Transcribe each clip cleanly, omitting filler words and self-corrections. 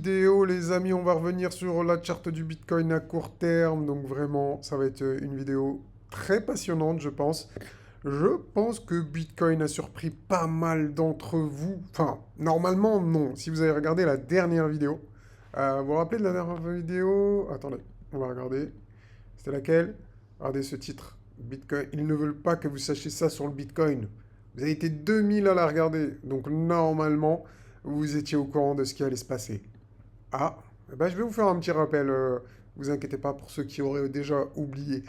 vidéo, les amis, on va revenir sur la charte du Bitcoin à court terme. Donc vraiment, ça va être une vidéo très passionnante, je pense. Je pense que Bitcoin a surpris pas mal d'entre vous. Enfin, normalement, non. Si vous avez regardé la dernière vidéo, vous vous rappelez de la dernière vidéo? Attendez, on va regarder. C'était laquelle? Regardez ce titre. Bitcoin. Ils ne veulent pas que vous sachiez ça sur le Bitcoin. Vous avez été 2000 à la regarder. Donc normalement, vous étiez au courant de ce qui allait se passer. Ah, eh ben, je vais vous faire un petit rappel. Vous inquiétez pas pour ceux qui auraient déjà oublié.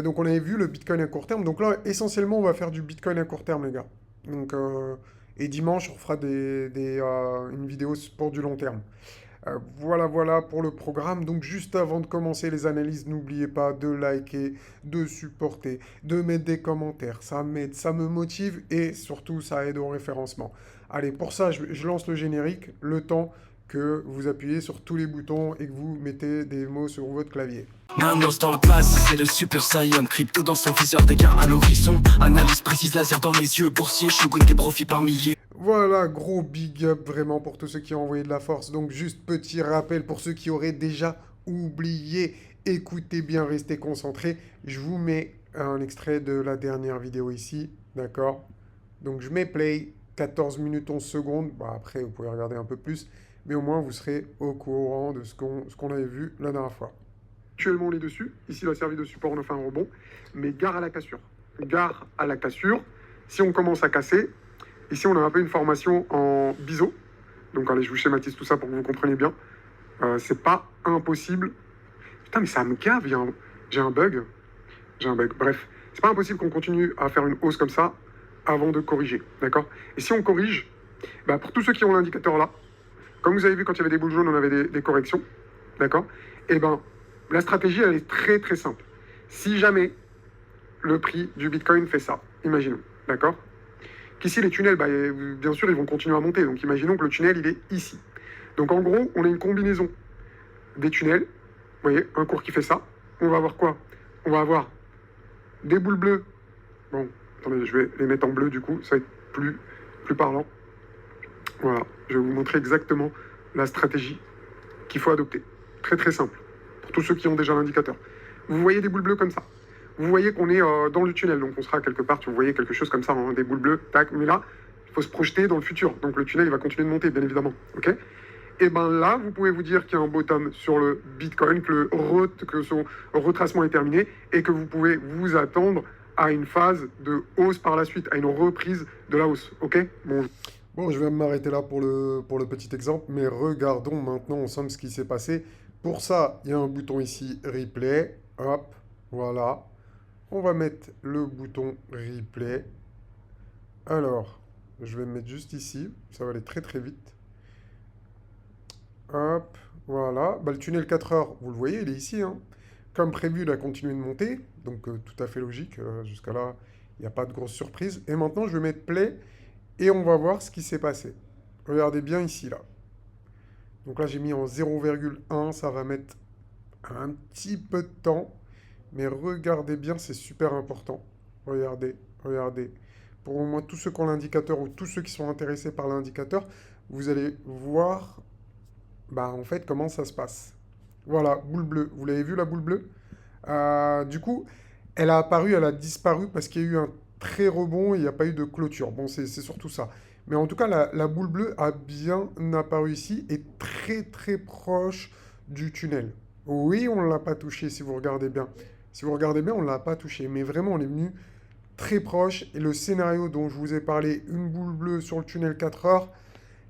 Donc on avait vu le Bitcoin à court terme. Donc là, essentiellement, on va faire du Bitcoin à court terme, les gars. Donc, et dimanche, on fera une vidéo pour du long terme. Voilà pour le programme. Donc juste avant de commencer les analyses, n'oubliez pas de liker, de supporter, de mettre des commentaires. Ça m'aide, ça me motive et surtout ça aide au référencement. Allez, pour ça, je lance le générique, le temps que vous appuyez sur tous les boutons et que vous mettez des mots sur votre clavier. Manos dans le place, c'est le Super Saiyan. Crypto dans son viseur, dégâts à l'horizon. Analyse précise, laser dans les yeux. Boursier, shogun, des profits par milliers. Voilà, gros big up vraiment pour tous ceux qui ont envoyé de la force. Donc juste petit rappel pour ceux qui auraient déjà oublié. Écoutez bien, restez concentrés. Je vous mets un extrait de la dernière vidéo ici, d'accord? Donc je mets play, 14 minutes 11 secondes. Bon, après, vous pouvez regarder un peu plus, mais au moins vous serez au courant de ce qu'on avait vu la dernière fois. Actuellement, on est dessus. Ici, la servi de support, on a fait un rebond. Mais gare à la cassure. Gare à la cassure. Si on commence à casser, ici, on a un peu une formation en biseau. Donc, allez, je vous schématise tout ça pour que vous compreniez bien. C'est pas impossible. Putain, mais ça me cave. J'ai un bug. Bref, c'est pas impossible qu'on continue à faire une hausse comme ça avant de corriger. D'accord? Et si on corrige, bah, pour tous ceux qui ont l'indicateur là, comme vous avez vu quand il y avait des boules jaunes, on avait des corrections. D'accord? Et ben, la stratégie, elle est très très simple. Si jamais le prix du Bitcoin fait ça, imaginons, d'accord? Qu'ici, les tunnels, bah, bien sûr, ils vont continuer à monter. Donc, imaginons que le tunnel, il est ici. Donc, en gros, on a une combinaison des tunnels. Vous voyez, un cours qui fait ça. On va avoir quoi? On va avoir des boules bleues. Bon, attendez, je vais les mettre en bleu, du coup. Ça va être plus parlant. Voilà, je vais vous montrer exactement la stratégie qu'il faut adopter. Très, très simple. Pour tous ceux qui ont déjà l'indicateur. Vous voyez des boules bleues comme ça. Vous voyez qu'on est dans le tunnel, donc on sera quelque part, si vous voyez quelque chose comme ça, hein, des boules bleues, tac, mais là, il faut se projeter dans le futur. Donc le tunnel, il va continuer de monter, bien évidemment. Ok? Et bien là, vous pouvez vous dire qu'il y a un bottom sur le Bitcoin, que son retracement est terminé, et que vous pouvez vous attendre à une phase de hausse par la suite, à une reprise de la hausse. Ok? Bon, je vais m'arrêter là pour le petit exemple, mais regardons maintenant ensemble ce qui s'est passé. Pour ça, il y a un bouton ici, replay. Hop, voilà. On va mettre le bouton replay. Alors, je vais me mettre juste ici. Ça va aller très très vite. Hop, voilà. Bah, le tunnel 4 heures, vous le voyez, il est ici, hein. Comme prévu, il a continué de monter. Donc, tout à fait logique. Jusqu'à là, il n'y a pas de grosse surprise. Et maintenant, je vais mettre play et on va voir ce qui s'est passé. Regardez bien ici, là. Donc là, j'ai mis en 0,1. Ça va mettre un petit peu de temps. Mais regardez bien, c'est super important. Regardez. Pour au moins tous ceux qui ont l'indicateur ou tous ceux qui sont intéressés par l'indicateur, vous allez voir bah, en fait comment ça se passe. Voilà, boule bleue. Vous l'avez vu la boule bleue? Du coup, elle a apparu, elle a disparu parce qu'il y a eu un très rebond et il n'y a pas eu de clôture. Bon, c'est surtout ça. Mais en tout cas, la boule bleue a bien apparu ici et très très proche du tunnel. Oui, on ne l'a pas touché si vous regardez bien. Si vous regardez bien, on ne l'a pas touché. Mais vraiment, on est venu très proche. Et le scénario dont je vous ai parlé, une boule bleue sur le tunnel 4 heures,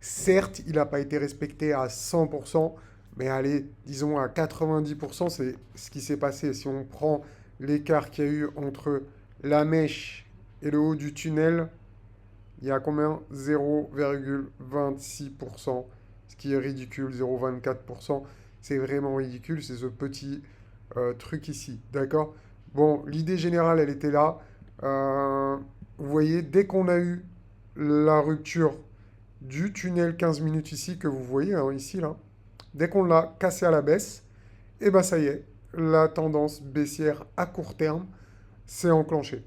certes, il n'a pas été respecté à 100%, mais allez, disons à 90%, c'est ce qui s'est passé. Si on prend l'écart qu'il y a eu entre la mèche et le haut du tunnel, il y a combien? 0,26%, ce qui est ridicule, 0,24%. C'est vraiment ridicule, c'est ce petit truc ici, d'accord? Bon, l'idée générale, elle était là. Vous voyez, dès qu'on a eu la rupture du tunnel 15 minutes ici, que vous voyez, hein, ici, là, dès qu'on l'a cassé à la baisse, et ben ça y est, la tendance baissière à court terme s'est enclenchée.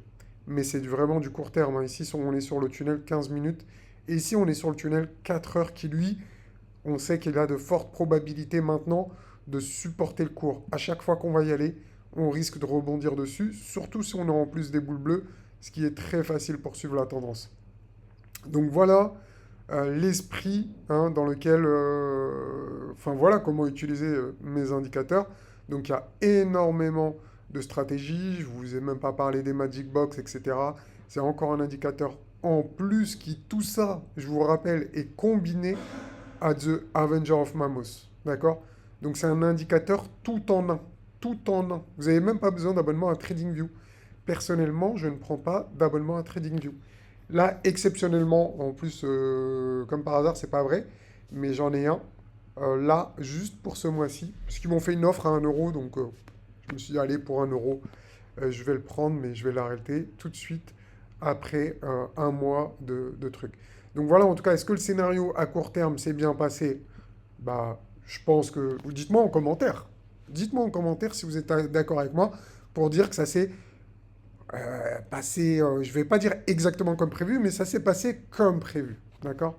Mais c'est vraiment du court terme, hein. Ici, on est sur le tunnel 15 minutes. Et ici, on est sur le tunnel 4 heures qui, lui, on sait qu'il y a de fortes probabilités maintenant de supporter le cours. À chaque fois qu'on va y aller, on risque de rebondir dessus, surtout si on a en plus des boules bleues, ce qui est très facile pour suivre la tendance. Donc voilà l'esprit hein, dans lequel... Enfin voilà comment utiliser mes indicateurs. Donc il y a énormément de stratégies, je ne vous ai même pas parlé des Magic Box, etc. C'est encore un indicateur en plus qui, tout ça, je vous rappelle, est combiné à The Avenger of Mammoth. D'accord? Donc c'est un indicateur tout en un. Tout en un. Vous n'avez même pas besoin d'abonnement à TradingView. Personnellement, je ne prends pas d'abonnement à TradingView. Là, exceptionnellement, en plus, comme par hasard, c'est pas vrai, mais j'en ai un. Là, juste pour ce mois-ci, parce qu'ils m'ont fait une offre à 1 euro, donc je me suis dit, allez, pour 1 euro, je vais le prendre, mais je vais l'arrêter tout de suite après un mois de trucs. Donc voilà, en tout cas, est-ce que le scénario à court terme s'est bien passé? Bah, je pense que... Dites-moi en commentaire. Dites-moi en commentaire si vous êtes d'accord avec moi pour dire que ça s'est passé, je vais pas dire exactement comme prévu, mais ça s'est passé comme prévu. D'accord?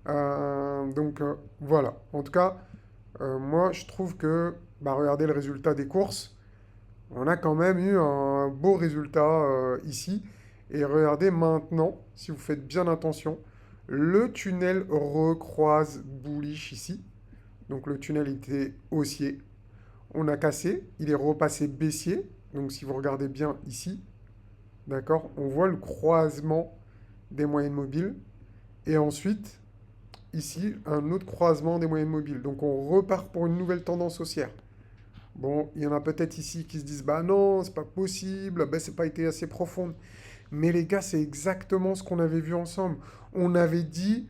Donc voilà. En tout cas, moi je trouve que, bah, regardez le résultat des courses. On a quand même eu un beau résultat ici. Et regardez maintenant, si vous faites bien attention, le tunnel recroise bullish ici. Donc le tunnel était haussier. On a cassé, il est repassé baissier. Donc si vous regardez bien ici, d'accord, on voit le croisement des moyennes mobiles. Et ensuite, ici, un autre croisement des moyennes mobiles. Donc on repart pour une nouvelle tendance haussière. Bon, il y en a peut-être ici qui se disent, bah non, c'est pas possible, bah, c'est pas été assez profonde. Mais les gars, c'est exactement ce qu'on avait vu ensemble. On avait dit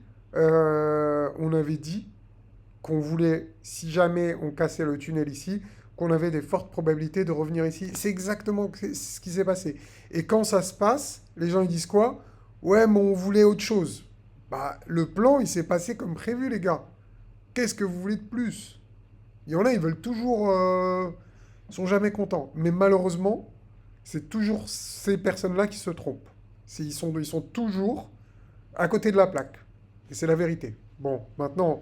qu'on voulait, si jamais on cassait le tunnel ici, qu'on avait des fortes probabilités de revenir ici. C'est exactement ce qui s'est passé. Et quand ça se passe, les gens ils disent quoi? Ouais, mais on voulait autre chose. Bah, le plan, il s'est passé comme prévu, les gars. Qu'est-ce que vous voulez de plus? Il y en a, ils veulent toujours... ils sont jamais contents. Mais malheureusement, c'est toujours ces personnes-là qui se trompent. Ils sont toujours à côté de la plaque. Et c'est la vérité. Bon, maintenant,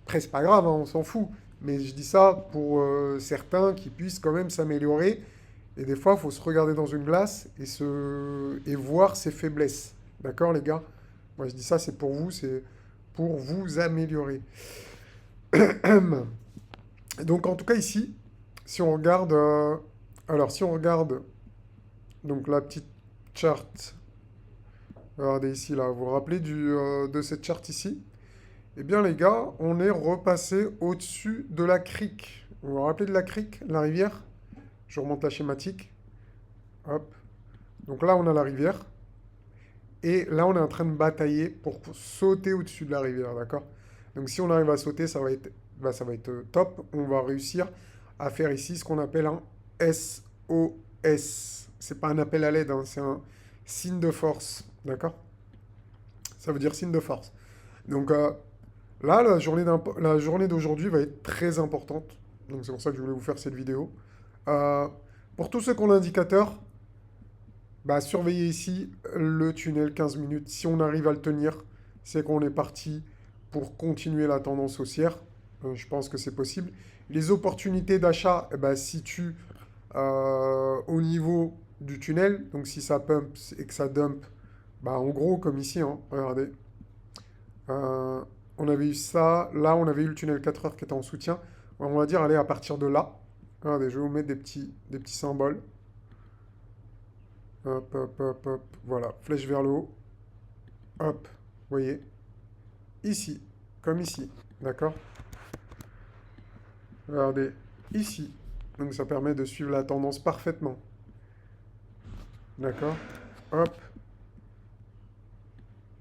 après, c'est pas grave, hein, on s'en fout. Mais je dis ça pour certains qui puissent quand même s'améliorer. Et des fois, il faut se regarder dans une glace et voir ses faiblesses. D'accord, les gars? Moi, je dis ça, c'est pour vous, c'est pour vous améliorer. Donc, en tout cas, ici, si on regarde... alors, si on regarde donc la petite charte, regardez ici, là, vous vous rappelez de cette charte ici? Eh bien, les gars, on est repassé au-dessus de la crique. Vous vous rappelez de la crique, la rivière? Je remonte la schématique. Hop. Donc là, on a la rivière. Et là, on est en train de batailler pour sauter au-dessus de la rivière, d'accord? Donc si on arrive à sauter, ça va être top. On va réussir à faire ici ce qu'on appelle un SOS. C'est pas un appel à l'aide, hein, c'est un signe de force, d'accord? Ça veut dire signe de force. Donc là, la journée d'aujourd'hui va être très importante. Donc c'est pour ça que je voulais vous faire cette vidéo. Euh, pour tous ceux qui ont l'indicateur, bah, surveillez ici le tunnel 15 minutes. Si on arrive à le tenir, c'est qu'on est parti pour continuer la tendance haussière. Je pense que c'est possible. Les opportunités d'achat eh ben, se situent au niveau du tunnel. Donc si ça pump et que ça dump, bah, en gros comme ici, hein, regardez. Euh, on avait eu ça. Là, on avait eu le tunnel 4 heures qui était en soutien. On va dire, allez, à partir de là. Regardez, je vais vous mettre des petits symboles. Hop, hop, hop, hop. Voilà, flèche vers le haut. Hop, vous voyez. Ici, comme ici. D'accord? Regardez, ici. Donc ça permet de suivre la tendance parfaitement. D'accord? Hop.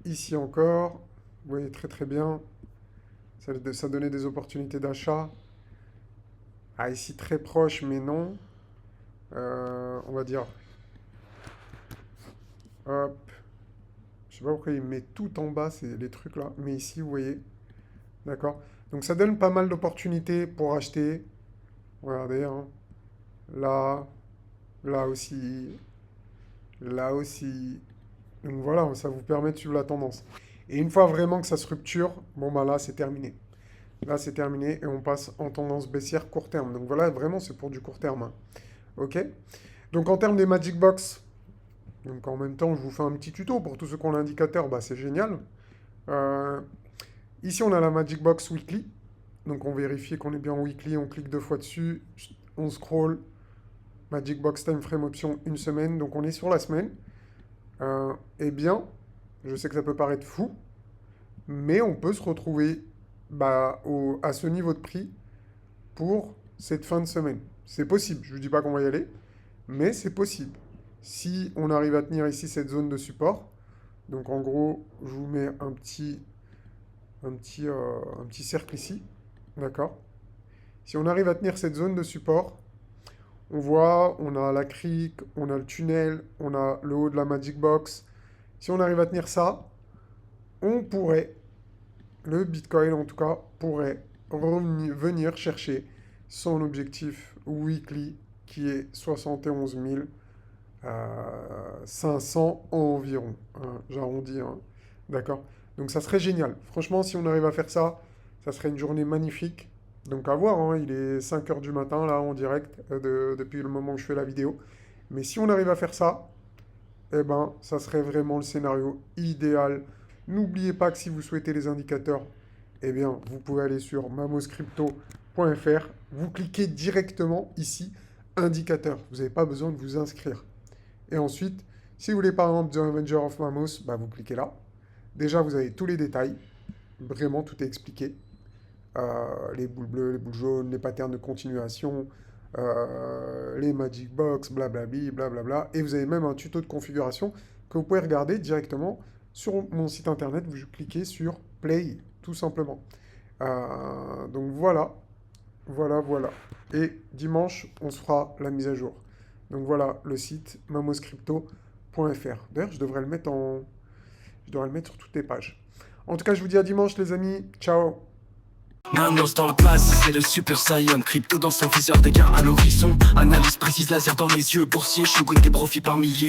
Ici encore. Vous voyez très très bien. Ça donnait des opportunités d'achat. Ah, ici très proche, mais non. On va dire. Hop. Je sais pas pourquoi il met tout en bas, c'est les trucs là. Mais ici, vous voyez. D'accord? Donc ça donne pas mal d'opportunités pour acheter. Regardez, hein. Là, là aussi, là aussi. Donc voilà, ça vous permet de suivre la tendance. Et une fois vraiment que ça se rupture, bon bah là, c'est terminé. Là, c'est terminé et on passe en tendance baissière court terme. Donc voilà, vraiment, c'est pour du court terme, hein. OK? Donc en termes des Magic Box, donc en même temps, je vous fais un petit tuto pour tous ceux qui ont l'indicateur, bah, c'est génial. Euh, Ici, on a la Magic Box Weekly. Donc on vérifie qu'on est bien en weekly, on clique deux fois dessus, on scroll, Magic Box Time Frame Option une semaine, donc on est sur la semaine. Eh bien, je sais que ça peut paraître fou, mais on peut se retrouver bah, à ce niveau de prix pour cette fin de semaine. C'est possible, je ne vous dis pas qu'on va y aller, mais c'est possible. Si on arrive à tenir ici cette zone de support, donc en gros, je vous mets un petit cercle ici, d'accord? Si on arrive à tenir cette zone de support, on voit, on a la crique, on a le tunnel, on a le haut de la Magic Box. Si on arrive à tenir ça, on pourrait, le Bitcoin en tout cas, pourrait venir chercher son objectif weekly qui est 71 500 environ, hein, j'arrondis, hein, d'accord? Donc ça serait génial. Franchement, si on arrive à faire ça, ça serait une journée magnifique. Donc à voir, hein, il est 5 heures du matin là en direct depuis le moment où je fais la vidéo. Mais si on arrive à faire ça, eh ben ça serait vraiment le scénario idéal. N'oubliez pas que si vous souhaitez les indicateurs, eh bien vous pouvez aller sur mamoscrypto.fr. Vous cliquez directement ici, indicateur. Vous n'avez pas besoin de vous inscrire. Et ensuite, si vous voulez par exemple The Avenger of Mamos, bah, vous cliquez là. Déjà, vous avez tous les détails. Vraiment, tout est expliqué. Les boules bleues, les boules jaunes, les patterns de continuation, les Magic Box, blablabli, blablabla. Et vous avez même un tuto de configuration que vous pouvez regarder directement sur mon site internet. Vous cliquez sur Play, tout simplement. Donc voilà, voilà. Et dimanche, on se fera la mise à jour. Donc voilà, le site mamoscrypto.fr. D'ailleurs, je devrais le mettre sur toutes les pages. En tout cas, je vous dis à dimanche, les amis. Ciao. Manos dans le place, c'est le Super Saiyan. Crypto dans son viseur, des gains à l'horizon. Analyse précise, laser dans les yeux. Boursier, shogun, des profits par milliers.